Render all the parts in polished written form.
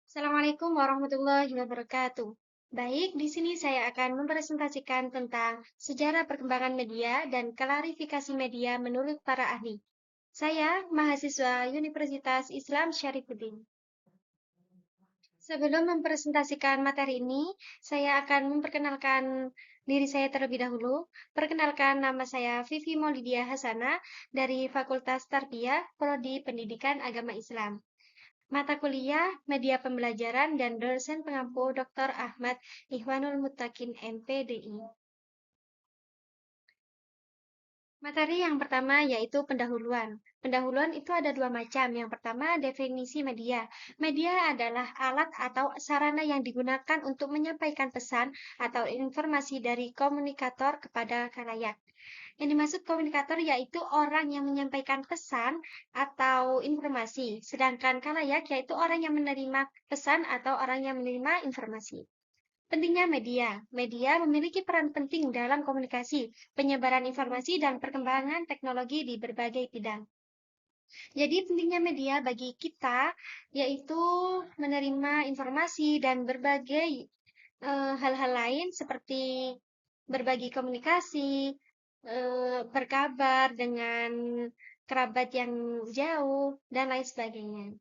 Assalamualaikum warahmatullahi wabarakatuh. Baik, di sini saya akan mempresentasikan tentang sejarah perkembangan media dan klarifikasi media menurut para ahli. Saya mahasiswa Universitas Islam Syarifuddin. Sebelum mempresentasikan materi ini, saya akan memperkenalkan diri saya terlebih dahulu. Perkenalkan, nama saya Vivi Maulidia Hasana dari Fakultas Tarbiyah, Prodi Pendidikan Agama Islam. Mata kuliah, media pembelajaran, dan dosen pengampu Dr. Ahmad Ihwanul Mutakin MPDI. Materi yang pertama yaitu pendahuluan. Pendahuluan itu ada dua macam. Yang pertama, definisi media. Media adalah alat atau sarana yang digunakan untuk menyampaikan pesan atau informasi dari komunikator kepada khalayak. Yang dimaksud komunikator yaitu orang yang menyampaikan pesan atau informasi, sedangkan khalayak yaitu orang yang menerima pesan atau orang yang menerima informasi. Pentingnya media. Media memiliki peran penting dalam komunikasi, penyebaran informasi, dan perkembangan teknologi di berbagai bidang. Jadi pentingnya media bagi kita yaitu menerima informasi dan berbagai hal-hal lain seperti berbagi komunikasi, berkabar dengan kerabat yang jauh, dan lain sebagainya.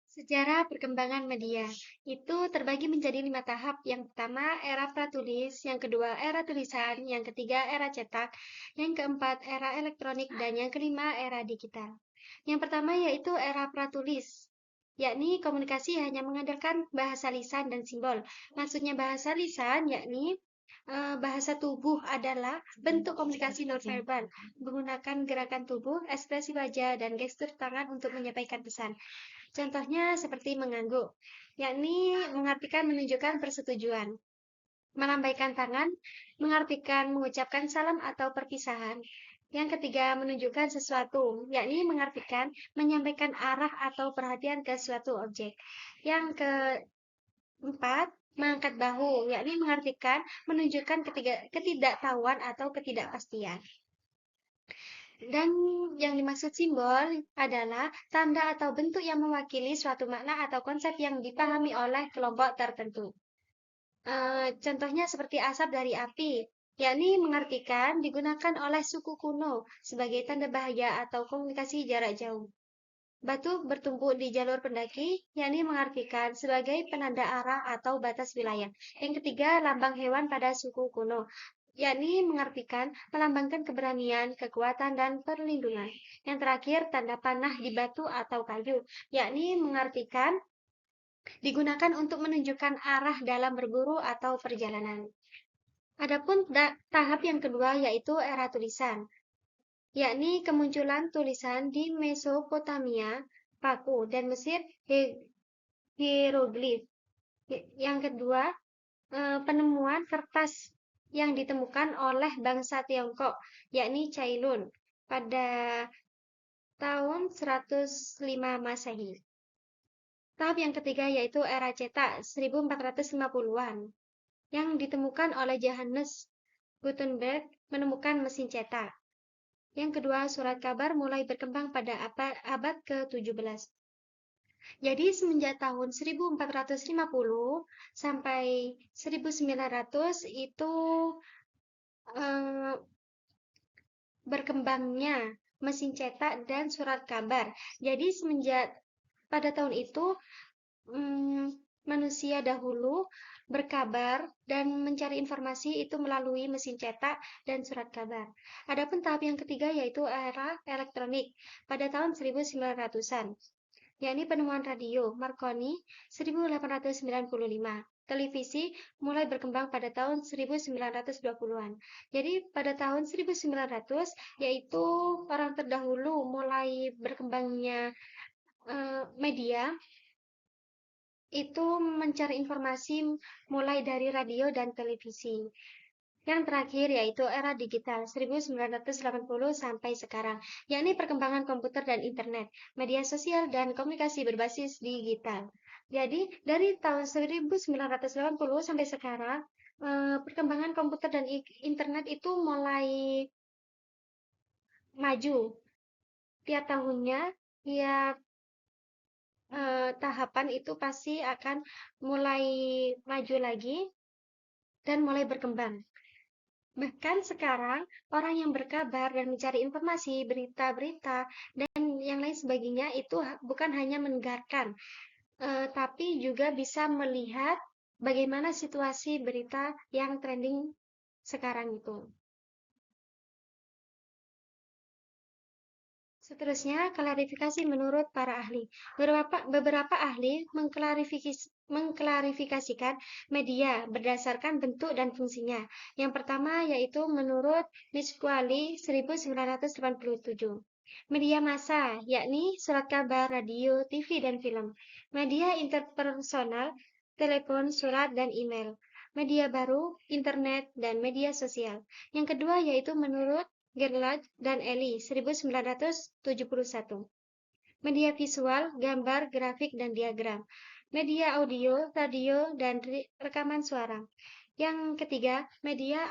Sejarah perkembangan media itu terbagi menjadi 5 tahap. Yang pertama, era pratulis, yang kedua, era tulisan, yang ketiga, era cetak, yang keempat, era elektronik, dan yang kelima, era digital. Yang pertama yaitu era pratulis, yakni komunikasi hanya mengandalkan bahasa lisan dan simbol. Maksudnya bahasa lisan, yakni bahasa tubuh adalah bentuk komunikasi nonverbal, menggunakan gerakan tubuh, ekspresi wajah, dan gestur tangan untuk menyampaikan pesan. Contohnya seperti mengangguk, yakni mengartikan menunjukkan persetujuan. Melambaikan tangan, mengartikan mengucapkan salam atau perpisahan. Yang ketiga, menunjukkan sesuatu, yakni mengartikan menyampaikan arah atau perhatian ke suatu objek. Yang keempat, mengangkat bahu, yakni mengartikan menunjukkan ketidaktahuan atau ketidakpastian. Dan yang dimaksud simbol adalah tanda atau bentuk yang mewakili suatu makna atau konsep yang dipahami oleh kelompok tertentu. Contohnya seperti asap dari api, yakni mengartikan digunakan oleh suku kuno sebagai tanda bahaya atau komunikasi jarak jauh. Batu bertumpuk di jalur pendaki, yakni mengartikan sebagai penanda arah atau batas wilayah. Yang ketiga, lambang hewan pada suku kuno, yakni mengartikan melambangkan keberanian, kekuatan, dan perlindungan. Yang terakhir, tanda panah di batu atau kayu, yakni mengartikan digunakan untuk menunjukkan arah dalam berburu atau perjalanan. Adapun tahap yang kedua yaitu era tulisan, yakni kemunculan tulisan di Mesopotamia, Paku, dan Mesir hieroglif. Yang kedua, penemuan kertas yang ditemukan oleh bangsa Tiongkok, yakni Cailun, pada tahun 105 Masehi. Tahap yang ketiga yaitu era cetak 1450-an, yang ditemukan oleh Johannes Gutenberg menemukan mesin cetak. Yang kedua, surat kabar mulai berkembang pada abad ke-17. Jadi semenjak tahun 1450 sampai 1900 itu eh, berkembangnya mesin cetak dan surat kabar. Jadi semenjak pada tahun itu manusia dahulu berkabar dan mencari informasi itu melalui mesin cetak dan surat kabar. Adapun tahap yang ketiga yaitu era elektronik pada tahun 1900-an, yakni penemuan radio Marconi 1895. Televisi mulai berkembang pada tahun 1920-an. Jadi pada tahun 1900 yaitu orang terdahulu mulai berkembangnya media itu mencari informasi mulai dari radio dan televisi. Yang terakhir yaitu era digital 1980 sampai sekarang, yakni perkembangan komputer dan internet, media sosial dan komunikasi berbasis digital. Jadi dari tahun 1980 sampai sekarang, perkembangan komputer dan internet itu mulai maju. Tiap tahunnya, tiap tahapan itu pasti akan mulai maju lagi dan mulai berkembang. Bahkan sekarang, orang yang berkabar dan mencari informasi, berita-berita, dan yang lain sebagainya itu bukan hanya mendengarkan, tapi juga bisa melihat bagaimana situasi berita yang trending sekarang itu. Seterusnya, klarifikasi menurut para ahli. Beberapa ahli mengklarifikasikan media berdasarkan bentuk dan fungsinya. Yang pertama yaitu menurut Nisqually 1987. Media massa, yakni surat kabar, radio, TV, dan film. Media interpersonal, telepon, surat, dan email. Media baru, internet, dan media sosial. Yang kedua yaitu menurut Gerlach dan Eli, 1971. Media visual, gambar, grafik, dan diagram. Media audio, radio, dan rekaman suara. Yang ketiga, media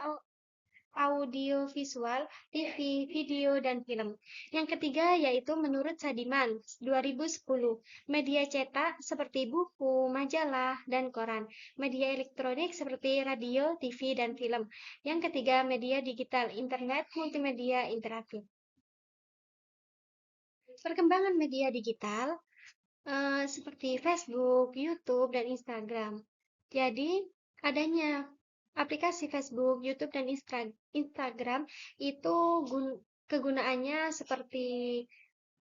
audiovisual, TV, video, dan film. Yang ketiga yaitu menurut Sadiman, 2010, media cetak seperti buku, majalah, dan koran. Media elektronik seperti radio, TV, dan film. Yang ketiga, media digital, internet, multimedia interaktif. Perkembangan media digital seperti Facebook, YouTube, dan Instagram. Jadi, adanya aplikasi Facebook, YouTube, dan Instagram itu kegunaannya seperti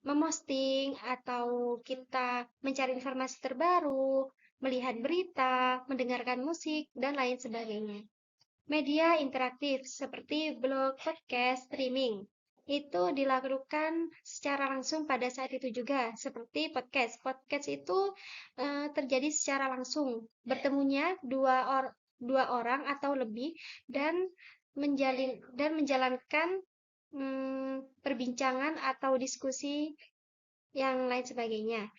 memosting atau kita mencari informasi terbaru, melihat berita, mendengarkan musik, dan lain sebagainya. Media interaktif seperti blog, podcast, streaming itu dilakukan secara langsung pada saat itu juga, seperti podcast. Podcast itu terjadi secara langsung, bertemunya dua orang atau lebih dan menjalankan perbincangan atau diskusi yang lain sebagainya.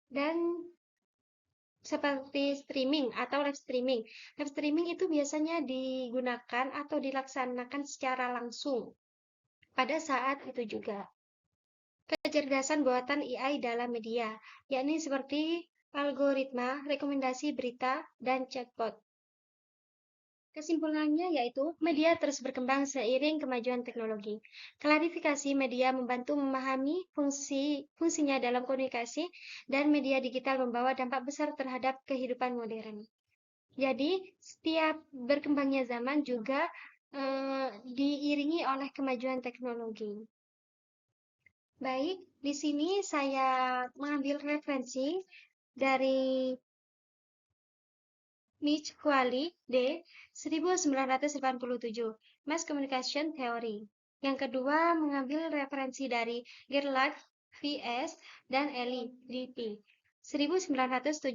Dan seperti streaming atau live streaming. Live streaming itu biasanya digunakan atau dilaksanakan secara langsung pada saat itu juga. Kecerdasan buatan AI dalam media, yakni seperti algoritma, rekomendasi berita, dan chatbot. Kesimpulannya yaitu media terus berkembang seiring kemajuan teknologi. Klarifikasi media membantu memahami fungsinya dalam komunikasi dan media digital membawa dampak besar terhadap kehidupan modern. Jadi, setiap berkembangnya zaman juga diiringi oleh kemajuan teknologi. Baik, di sini saya mengambil referensi dari Nisqually D. 1987, Mass Communication Theory. Yang kedua, mengambil referensi dari Gerlach V.S. dan Eli D.P. 1971,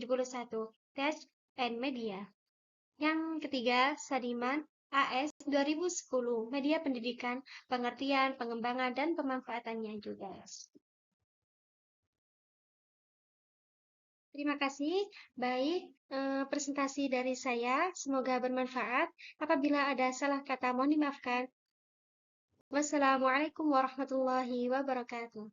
Text and Media. Yang ketiga, Sadiman AS 2010, Media Pendidikan, Pengertian, Pengembangan, dan Pemanfaatannya juga. Terima kasih. Baik, presentasi dari saya. Semoga bermanfaat. Apabila ada salah kata, mohon dimaafkan. Wassalamualaikum warahmatullahi wabarakatuh.